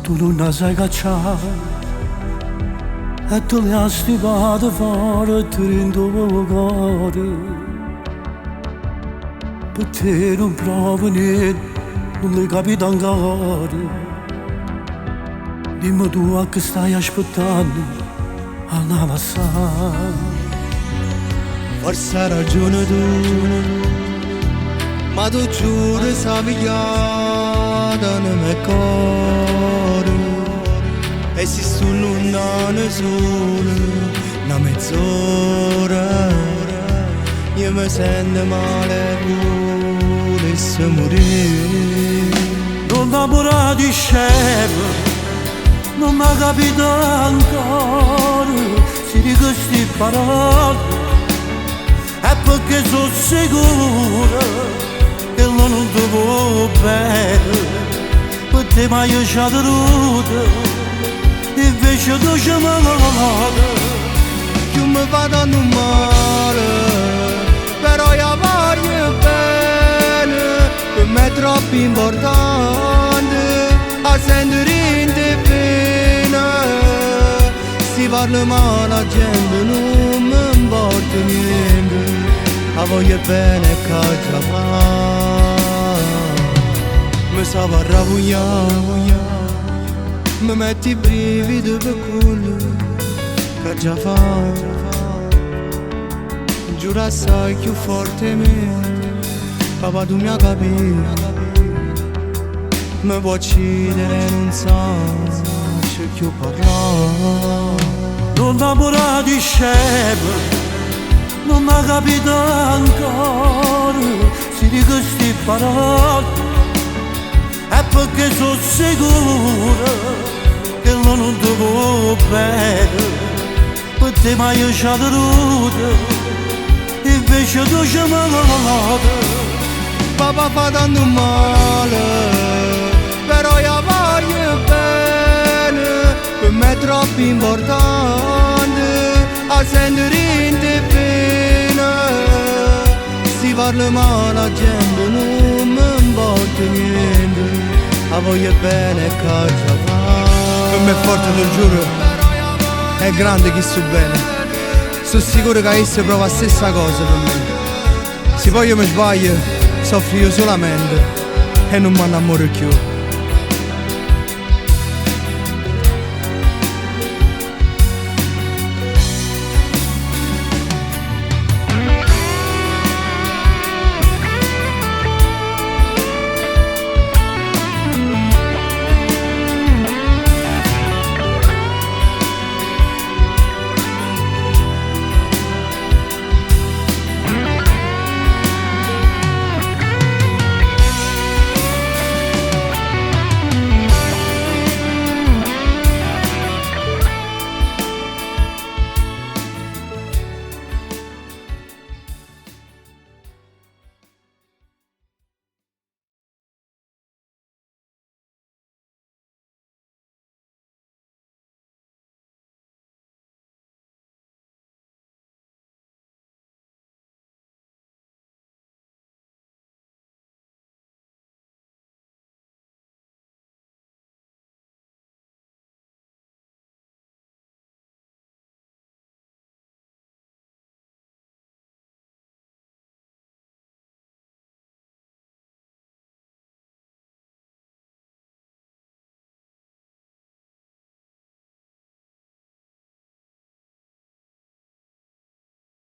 tu non la sai cacciare e tu le hai stipate fuori e ti rendo cuore. Per te non provo niente, non le capito ancora. Dimmi tu a che stai aspettando alla passare. Forse hai ragione tu, ma tu giuri sa pigliata nel mio cuore. E se sto lontano solo una mezz'ora, io mi sento male pure se morire. Non t'amore di scemo, non mi capita ancora, si di queste parole. È perché sono sicura che non ti vuoi bene, per te mi hai lasciato ruta, invece tu ci male. Più mi fa tanto male, però io voglio bene, per me è troppo importante a sentire in te pena. Si parla male la gente non mi importa niente, la voglio bene che già fa. Mi sa parravugliare, mi metti i brividi per quello che già fa. Giura sai più fortemente, papà tu mi hai capito. Mi puoi uccidere e non sai più parlare. Non t'amore di scemo, non mi capita ancora, si di queste parole. È perché sono sicura che non ti vuoi bene, per te mi hai lasciato ruta, invece tu ci male. Papà fa tanto male, però io voglio bene, per me è troppo importante a sentire in te pena. Si parla male la gente non mi importa niente, la voglio bene che già fa. Per me è forte, te lo giuro, è grande chi sto bene. Sono sicuro che essa prova la stessa cosa per me. Se poi io mi sbaglio, soffro io solamente e non mi innamoro più.